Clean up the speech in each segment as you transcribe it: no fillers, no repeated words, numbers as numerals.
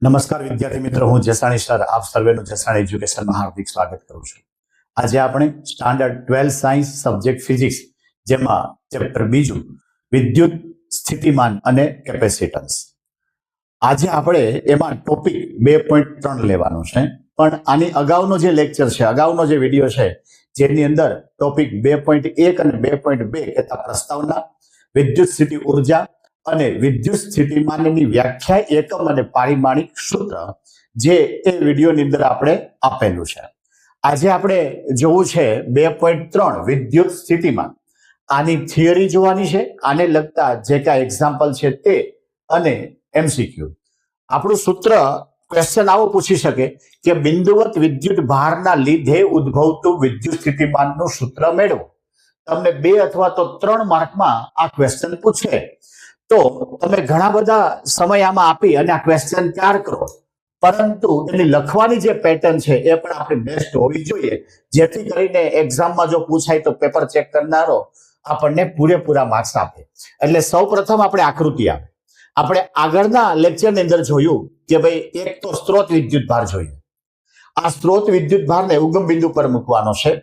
નમસ્કાર વિદ્યાર્થી મિત્રો, હું જસાણી સર આપ સર્વેનું જસાણી એજ્યુકેશનમાં હાર્દિક સ્વાગત કરું છું. આજે આપણે સ્ટાન્ડર્ડ 12 સાયન્સ સબ્જેક્ટ ફિઝિક્સ જેમાં ચેપ્ટર બીજું વિદ્યુત સ્થિતિમાન અને કેપેસિટન્સ. આજે આપણે એમાં ટોપિક 2.3 લેવાનો છે, પણ આની અગાઉનો જે લેક્ચર છે, અગાઉનો જે વિડીયો છે, જેની અંદર ટોપિક 2.1 અને 2.2 કહેતા પ્રસ્તાવના, વિદ્યુત સ્થિતિ ઉર્જા અને વિદ્યુત સ્થિતિમાનની વ્યાખ્યા, એકમ અને પારિમાણિક સૂત્ર, જે એ વિડીયોની અંદર આપણે આપેલું છે. આજે આપણે જોવું છે 2.3 વિદ્યુત સ્થિતિમાન. આની થિયરી જોવાની છે, આને લગતા જે કાંઈ એક્ઝામ્પલ છે તે, અને એમસીક્યુ. આપણું સૂત્ર ક્વેશ્ચન આવો પૂછી શકે કે બિંદુવત વિદ્યુત ભારના લીધે ઉદ્ભવતું વિદ્યુત સ્થિતિમાનનું સૂત્ર મેળવો. તમને 2 અથવા તો 3 માર્કમાં આ ક્વેશ્ચન પૂછે તો તમે ઘણા બધા સમય આમાં આપી અને આ ક્વેશ્ચન તૈયાર કરો, પરંતુ એની લખવાની જે પેટર્ન છે એ પણ આપણી બેસ્ટ હોવી જોઈએ, જેથી કરીને એક્ઝામમાં જો પૂછાય તો પેપર ચેક કરનારો આપણને પૂરેપૂરા માર્ક્સ આપે. એટલે સૌપ્રથમ આપણે આકૃતિ આપે. આપણે આગળના લેક્ચરની અંદર જોયું કે ભાઈ એક તો સ્ત્રોત વિદ્યુત ભાર જોઈએ. આ સ્ત્રોત વિદ્યુત ભારને ઉગમ બિંદુ પર મૂકવાનો છે.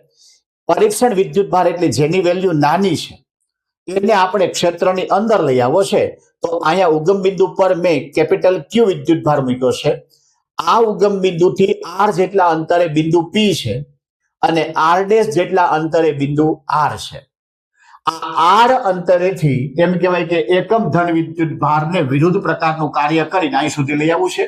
પરીક્ષણ વિદ્યુત ભાર એટલે જેની વેલ્યુ નાની છે એને આપણે ક્ષેત્રની અંદર લઈ આવો છે. તો અહીંયા ઉગમ બિંદુ પર મેં કેપિટલ ક્યુ વિદ્યુત ભાર મૂક્યો છે. આ ઉગમ બિંદુથી આર જેટલા અંતરે બિંદુ પી છે અને આર ડેશ જેટલા અંતરે બિંદુ આર છે. આ આર અંતરેથી એમ કહેવાય કે એકમ ધન વિદ્યુત ભારને વિરુદ્ધ પ્રકારનું કાર્ય કરીને અહીં સુધી લઈ આવવું છે.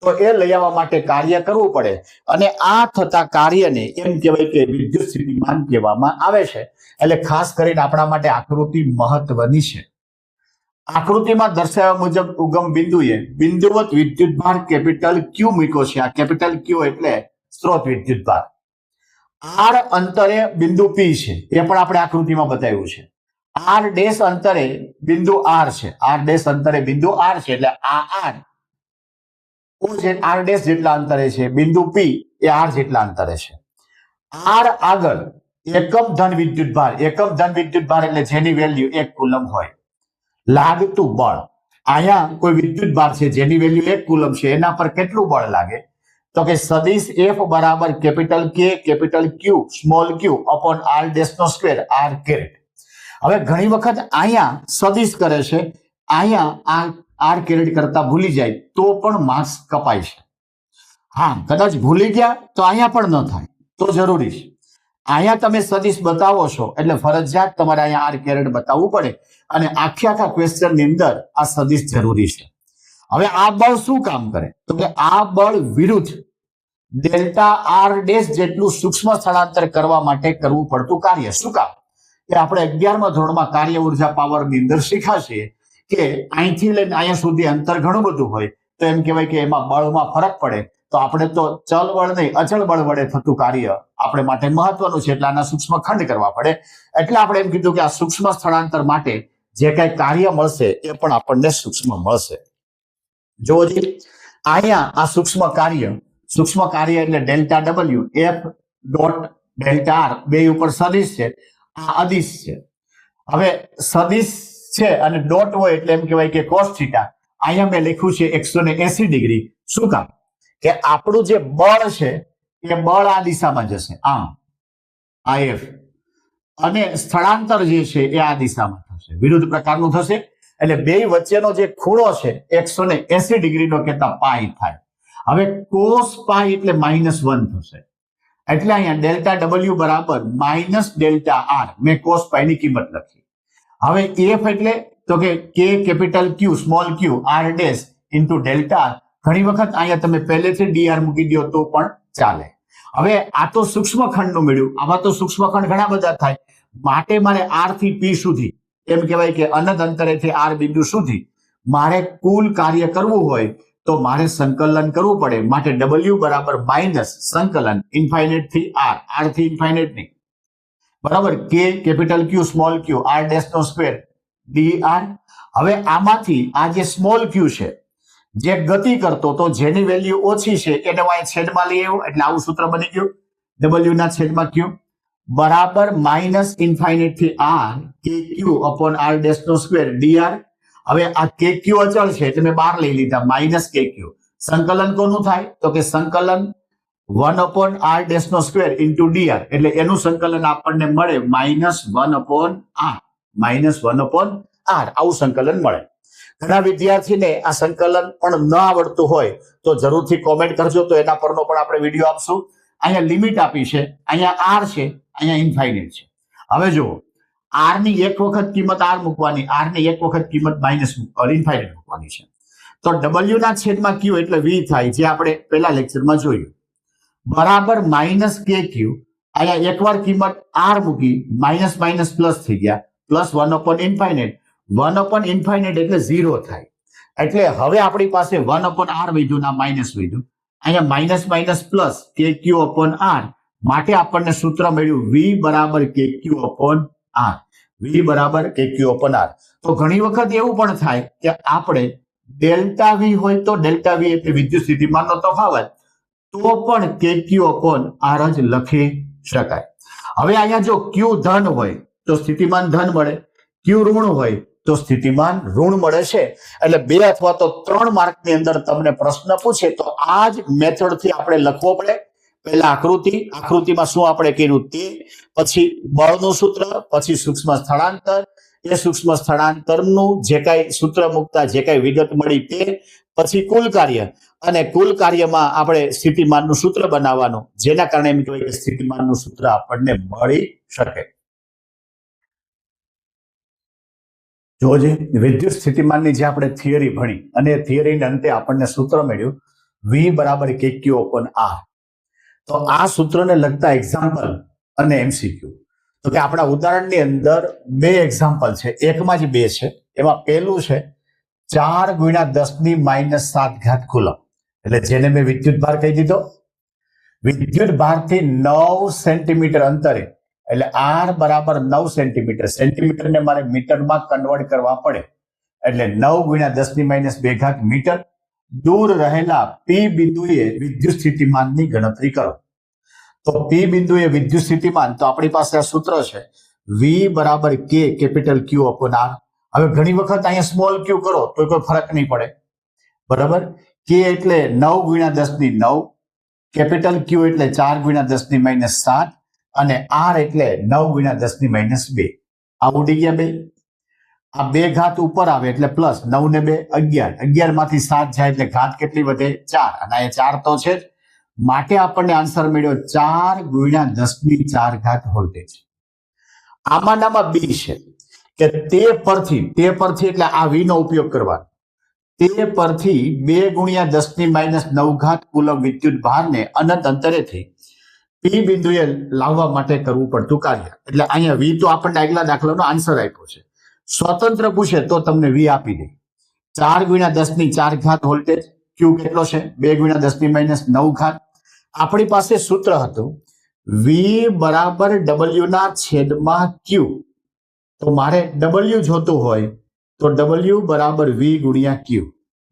તો એ લઈ આવવા માટે કાર્ય કરવું પડે, અને આ થતા કાર્યને એમ કહેવાય કે વિદ્યુત સ્થિતિમાન કહેવામાં આવે છે. એટલે ખાસ કરીને આપણા માટે આકૃતિ મહત્વની છે. આકૃતિમાં દર્શાવ્યા મુજબ ઉગમ બિંદુએ બિંદુવત વિદ્યુત ભાર કેપિટલ ક્યુ મૂક્યો છે. આ કેપિટલ ક્યુ એટલે સ્ત્રોત વિદ્યુત ભાર. આર અંતરે બિંદુ પી છે, એ પણ આપણે આકૃતિમાં બતાવ્યું છે. આર ડેશ અંતરે બિંદુ આર છે. આર ડેશ અંતરે બિંદુ આર છે, એટલે આ આર આર ડેશ જેટલા અંતરે છે, બિંદુ પી એ આર જેટલા અંતરે છે. આર આગળ એકમ ધન વિદ્યુત ભાર. એકમ ધન વિદ્યુત ભાર એટલે જેની વેલ્યુ 1 કુલમ હોય. લાગતું બળ, અહીંયા કોઈ વિદ્યુત ભાર છે જેની વેલ્યુ 1 કુલમ છે, એના પર કેટલું બળ લાગે? તો કે સદિશ F બરાબર capital K capital Q small q upon r dash નો સ્ક્વેર r કેરેટ. હવે ઘણી વખત અહીંયા સદિશ કરે છે, અહીંયા આ r કેરેટ કરતા ભૂલી જાય તો પણ માર્ક્સ કપાય છે. હા, કદાચ ભૂલી ગયા તો અહીંયા પણ ન થાય તો જરૂરી છે. અહીંયા તમે સદિશ બતાવો છો એટલે ફરજિયાત તમારે અહીંયા r કેરેટ બતાવવું પડે, અને આખા ક્વેશ્ચનની અંદર આ સદિશ જરૂરી છે. હવે આ બળ શું કામ કરે? તો કે આ બળ વિરુદ્ધ ડેલ્ટા આર ડેશ જેટલું સૂક્ષ્મ સ્થળાંતર કરવા માટે કરવું પડતું કાર્ય. શું કામ? એ આપણે 11મા ધોરણમાં કાર્ય ઉર્જા પાવરની અંદર શીખાશે કે અહીંથી લઈને અહીંયા સુધી અંતર ઘણું બધું હોય, તો એમ કહેવાય કે એમાં બળમાં ફરક પડે. તો આપણે તો ચલ બળ નહીં, અચળ બળ વડે થતું કાર્ય આપણે માટે મહત્વનું છે, એટલે આના સૂક્ષ્મ ખંડ કરવા પડે. એટલે આપણે એમ કીધું કે આ સૂક્ષ્મ સ્થળાંતર માટે જે કઈ કાર્ય મળશે એ પણ આપણને સૂક્ષ્મ મળશે. જો અહીંયા આ સૂક્ષ્મ કાર્ય એટલે delta W F dot delta R બે ઉપર સદિશ છે, આ અદિશ છે. હવે સદિશ છે અને ડોટ હોય એટલે એમ કહેવાય કે કોસ થીટા. અહીંયા મેં લખ્યું છે 180 ડિગ્રી. શું કામ? કે આપણું જે બળ છે એ બળ આ દિશામાં જશે, આમ આ એફ, અને સ્થળાંતર જે છે એ આ દિશામાં થશે, વિરુદ્ધ પ્રકારનું થશે. એટલે બે વચ્ચેનો જે ખૂણો છે 180 ડિગ્રીનો કહેતા પાઈ થાય. હવે કોસ પાઈ એટલે -1 થશે. એટલે અહીંયા ડેલ્ટા ડબલ્યુ બરાબર માઇનસ ડેલ્ટા આર. મેં કોસ પાઈની કિંમત લખી. હવે એફ એટલે તો કે કે capital Q small Q R dash into delta R. ઘણી વખત અહીંયા તમે પહેલેથી ડીઆર મૂકી દો તો પણ ચાલે. હવે આ તો સૂક્ષ્મ ખંડનું મળ્યું. આમાં તો સૂક્ષ્મ ખંડ ઘણા બધા થાય, માટે મારે આર થી પી સુધી એમ કહેવાય કે અનંત અંતરેથી આર બિંદુ સુધી મારે કુલ કાર્ય કરવું હોય તો મારે સંકલન કરવું પડે. માટે ડબલ્યુ બરાબર માઇનસ સંકલન ઇન્ફાઇનાઇટ થી આર થી ઇન્ફાઇનાઇટ નહીં, બરાબર કે capital Q small Q R dash નો સ્ક્વેર ડી આર. હવે આમાંથી આ જે સ્મોલ ક્યુ છે જે ગતિ કરતો તો જેની વેલ્યુ ઓછી છે એને હું છેદમાં લઈ આવ્યો, એટલે આવું સૂત્ર બની ગયું ડબલ્યુ ના છેદમાં ક્યુ બરાબર માઇનસ ઇન્ફાઇનાઇટ થી આર કે ક્યુ અપોન આર ડેશ નો સ્ક્વેર ડીઆર. હવે આ કે ક્યુ અચળ છે એટલે મેં બહાર લઈ લીધા, માઇનસ કે ક્યુ. સંકલન કોનું થાય તો કે સંકલન 1/r ડેશ નો સ્ક્વેર ઇન્ટુ dr, એટલે એનું સંકલન આપણને મળે -1/r, આવું સંકલન મળે. ઘણા વિદ્યાર્થીને આ સંકલન પણ ન આવડતું હોય તો જરૂરથી કોમેન્ટ કરજો, તો એના પરનો પણ આપણે વિડીયો આપશું. અહીંયા લિમિટ આપી છે, અહીંયા r છે, અહીંયા ઇન્ફાઇનાઇટ છે. હવે જુઓ, r ની એક વખત કિંમત r મૂકવાની, r ની એક વખત કિંમત ઇન્ફાઇનાઇટ મૂકવાની છે. તો w ના છેદમાં q એટલે v થાય, જે આપણે પહેલા લેક્ચરમાં જોયું, બરાબર -kq. અહીંયા એકવાર કિંમત r મૂકી, માઇનસ માઇનસ પ્લસ થઈ ગયા, પ્લસ 1/ઇન્ફાઇનાઇટ. 1/ઇન્ફાઇનાઇટ એટલે 0 થાય. એટલે હવે આપણી પાસે 1/r વધ્યું ના માઇનસ વધ્યું, અહીંયા માઇનસ માઇનસ પ્લસ kq/r, માટે આપણને સૂત્ર મળ્યું v બરાબર kq/r. v બરાબર kq/r. તો ઘણી વખત એવું પણ થાય કે આપણે ડેલ્ટા v હોય તો ડેલ્ટા v એટલે વિદ્યુત સ્થિતિમાનનો તફાવત, તો પણ kq/r જ લખી શકાય. હવે અહીંયા જો q ધન હોય તો સ્થિતિમાન ધન મળે, q ઋણ હોય તો સ્થિતિમાન ઋણ મળે છે. એટલે 2 અથવા તો 3 માર્કની અંદર તમને પ્રશ્ન પૂછે તો આ જ મેથડથી આપણે લખવો પડે. પહેલા આકૃતિમાં શું આપણે કર્યું તે, પછી બળનું સૂત્ર, પછી સૂક્ષ્મ સ્થળાંતર, એ સૂક્ષ્મ સ્થળાંતરનું જે કાંઈ સૂત્ર મૂકતા જે કાંઈ વિગત મળી તે, પછી કુલ કાર્ય, અને કુલ કાર્યમાં આપણે સ્થિતિમાનનું સૂત્ર બનાવવાનું, જેના કારણે એમ કહેવાય કે સ્થિતિમાનનું સૂત્ર આપણને મળી શકે. જોજે, વિદ્યુત સ્થિતિમાનની જે આપણે થિયરી ભણી અને થિયરીના અંતે આપણને સૂત્ર મળ્યું v બરાબર kq/r. તો આ સૂત્રને લગતા એક્ઝામ્પલ અને એમસીક્યુ, તો કે આપણા ઉદાહરણની અંદર 2 એક્ઝામ્પલ છે, એકમાં જ 2 છે. એમાં પહેલું છે 4 × 10⁻⁷ કુલમ, એટલે જેને મેં વિદ્યુત ભાર કહી દીધો. વિદ્યુત ભારથી 9 સેન્ટીમીટર અંતરે, એટલે r બરાબર 9 સેન્ટીમીટર, સેન્ટીમીટરને મારે મીટરમાં કન્વર્ટ કરવા પડે, એટલે 9 × 10⁻² મીટર દૂર રહેલા p બિંદુએ વિદ્યુત સ્થિતિમાનની ગણતરી કરો. તો p બિંદુએ વિદ્યુત સ્થિતિમાન, તો આપણી પાસે આ સૂત્ર છે v બરાબર k કેપિટલ q/r. હવે ઘણી વખત અહીંયા સ્મોલ q કરો તો કોઈ ફરક નહીં પડે, બરાબર. k એટલે 9 × 10⁹, કેપિટલ q એટલે 4 × 10⁻⁷, અને r એટલે 9 × 10⁻². આ ઉડી ગયા બે, આ 2 ઘાત ઉપર આવે એટલે પ્લસ 9 ને 2 11, 11 માંથી 7 જાય એટલે ઘાત કેટલી વધે 4, અને આ 4 તો છે જ, માટે આપણને આન્સર મળ્યો 4 × 10⁴ વોલ્ટેજ. આમાંનામાં બી છે કે તે પરથી એટલે આ v નો ઉપયોગ કરવાનો, તે પરથી 2 × 10⁻⁹ કુલમ વિદ્યુત ભારને અનંત અંતરેથી p બિંદુએ લાવવા માટે કરવું પડતું કાર્ય. એટલે અહીંયા v તો આપણને આગલા દાખલાનો આન્સર આપ્યો છે, સ્વતંત્ર પૂછે તો તમને v આપી દે. 4 × 10⁴ વોલ્ટેજ, q કેટલો છે 2 × 10⁻⁹. આપણી પાસે સૂત્ર હતું v બરાબર w ના છેદમાં q. તો મારે w જોતું હોય તો w બરાબર v × q,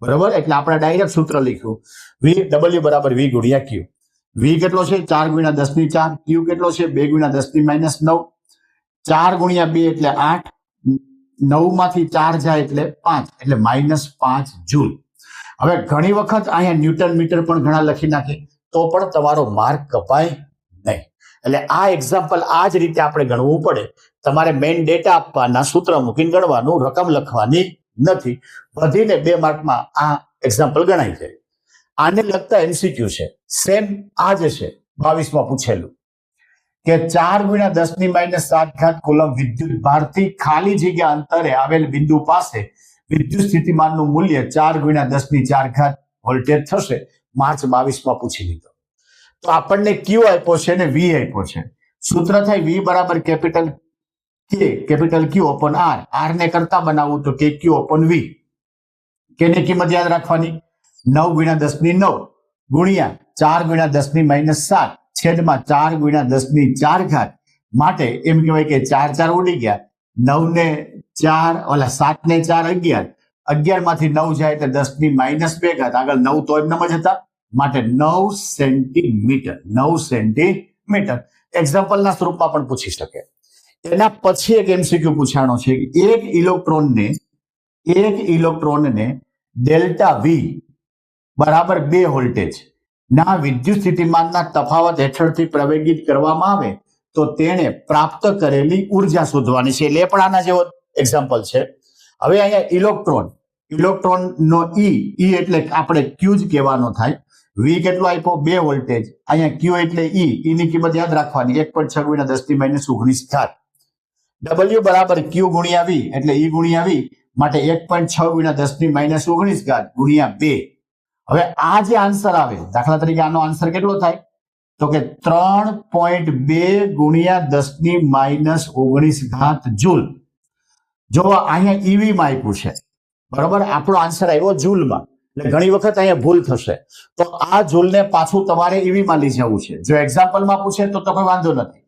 બરાબર. એટલે આપણે ડાયરેક્ટ સૂત્ર લખ્યું w બરાબર v × q. v કેટલો છે 4 × 10⁴, q કેટલો છે 2 × 10⁻⁹. 4 × 2 એટલે 8, 9 માંથી 4 જાય એટલે 5, એટલે -5 જૂલ. હવે ઘણી વખત અહીંયા ન્યૂટન મીટર પણ ઘણા લખી નાખે તો પણ તમારો માર્ક કપાય નહીં. એટલે આ એક્ઝામ્પલ આ જ રીતે આપણે ગણવું પડે. તમારે મેઇન ડેટા આપવાના, સૂત્ર મૂકીને ગણવાનું, રકમ લખવાની નથી. વધીને 2 માર્કમાં આ એક્ઝામ્પલ ગણાય છે. આને લગતા એમસીક્યુ છે, સેમ આ જ છે 22માં પૂછેલું કે 4 × 10⁻⁷ કુલમ વિદ્યુત ભારથી ખાલી જગ્યા અંતરે આવેલ બિંદુ પાસે વિદ્યુત સ્થિતિમાનનું મૂલ્ય 4 × 10⁴ વોલ્ટેજ થશે. માર્ચ 22માં પૂછી લીધો. તો આપણને q આપ્યો છે અને v આપ્યો છે. સૂત્ર થાય v બરાબર કેપિટલ q/r. r ને કરતા બનાવવું તો kq/v. કેની કિંમત યાદ રાખવાની 9 × 10⁹ ગુણ્યા 4 × 10⁻⁷ છેદમાં 4 × 10⁴. માટે એમ કહેવાય કે 4 4 ઉડી ગયા, 9 ને 4 ઓલા 7 ને 4 11, 11 માંથી 9 જાય એટલે 10⁻², આગળ 9 તો એમ જ હતા, માટે 9 સેન્ટીમીટર. 9 સેન્ટીમીટર એક્ઝામ્પલના સ્વરૂપમાં પણ પૂછી શકે. એના પછી એક એમસીક્યુ પૂછાણો છે કે એક ઇલેક્ટ્રોનને ડેલ્ટા v બરાબર 2 વોલ્ટેજ ના વિદ્યુત સ્થિતિમાનના તફાવત હેઠળથી પ્રવેગિત કરવામાં આવે તો તેણે પ્રાપ્ત કરેલી ઉર્જા શોધવાની છે. એટલે પણ આના જેવો એક્ઝામ્પલ છે. હવે અહીંયા ઇલેક્ટ્રોન નો ઈ એટલે આપણે ક્યુ જ કહેવાનો થાય. વી કેટલો આપ્યો 2 વોલ્ટેજ, અહીંયા ક્યુ એટલે ઈ ની કિંમત યાદ રાખવાની 1.6 × 10⁻19 ઘાત. ડબલ્યુ બરાબર ક્યુ ગુણ્યા વી એટલે ઈ ગુણ્યા વી માટે 1.6 × 10⁻19 ઘાત ગુણ્યા 2. હવે આ જે આન્સર આવે, દાખલા તરીકે આનો આન્સર કેટલો થાય તો કે 3.2 × 10⁻19 ઘાત જૂલ. જો અહીંયા ઈવી માં આપ્યું છે, બરાબર, આપણો આન્સર આવ્યો જૂલમાં. એટલે ઘણી વખત અહીંયા ભૂલ થશે, તો આ જૂલને પાછું તમારે ઈવી માં લઈ જવું છે. જો એક્ઝામ્પલમાં પૂછે તો કોઈ વાંધો નથી.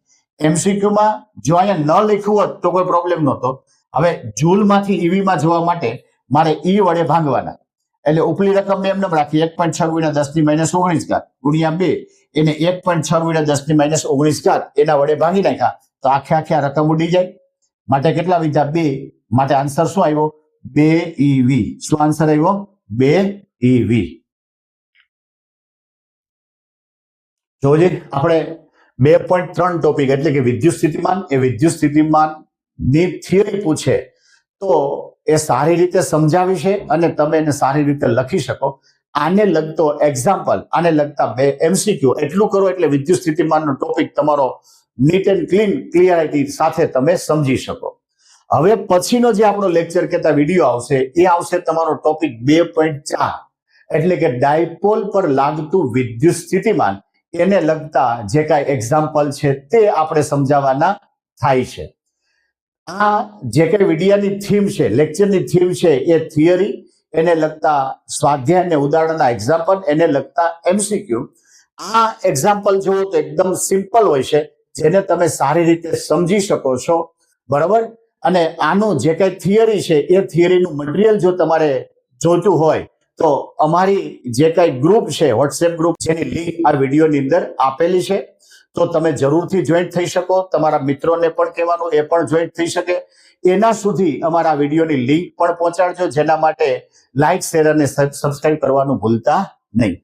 MCQ માં જો અહીંયા ન લખ્યું હોત તો કોઈ પ્રોબ્લેમ નહોતો. હવે જૂલમાંથી ઈવી માં જવા માટે મારે ઈ વડે ભાંગવાના, એટલે ઉપલી રકમ મેં એમને રાખી 1.6 × 10⁻19 ઘાત ગુણ્યા 2, એને 1.6 × 10⁻19 ઘાત એના વડે ભાંગી નાખ્યા તો આખે આ રકમ ઉડી જાય. માટે કેટલા વિધા 2, માટે આન્સર શું આવ્યો 2 EV. શું આન્સર આવ્યો 2 EV. જોજે આપણે 2.3 ટોપિક એટલે કે વિદ્યુત સ્થિતિમાન, એ વિદ્યુત સ્થિતિમાન ની થિયરી પૂછે તો એ સારી રીતે સમજાવી છે અને તમે એને સારી રીતે લખી શકો. આને લગતો એક્ઝામ્પલ, આને લગતા 2 MCQ એટલું કરો એટલે વિદ્યુત સ્થિતિમાનનો ટોપિક તમારો નીટ એન્ડ ક્લિયરિટી સાથે તમે સમજી શકો. હવે પછીનો જે આપણો લેક્ચર કહેતા વિડીયો આવશે એ આવશે તમારો ટોપિક 2.4 એટલે કે ડાયપોલ પર લાગતું વિદ્યુત સ્થિતિમાન, એને લગતા જે કાંઈ એક્ઝામ્પલ છે તે આપણે સમજાવવાના થાય છે. આ જે કઈ વિડીયાની થીમ છે, લેક્ચરની થીમ છે, એ થિયરી, એને લગતા સ્વાધ્યાય અને ઉદાહરણના એક્ઝામ્પલ, એને લગતા MCQ. આ એક્ઝામ્પલ જુઓ તો એકદમ સિમ્પલ હોય છે, જેને તમે સારી રીતે સમજી શકો છો, બરાબર. અને આનું જે કઈ થિયરી છે એ થિયરીનું મટીરિયલ જો તમારે જોઈતું હોય તો અમારી જે કઈ ગ્રુપ છે, વોટ્સએપ ગ્રુપ, જેની લિંક આ વિડીયોની અંદર આપેલી છે, તો તમે જરૂરથી જોઈન્ટ થઈ શકો. તમારા મિત્રોને પણ કહેવાનું, એ પણ જોઈન્ટ થઈ શકે. એના સુધી અમારા વિડીયોની લિંક પણ પહોંચાડજો, જેના માટે લાઈક, શેર અને સબસ્ક્રાઇબ કરવાનું ભૂલતા નહીં.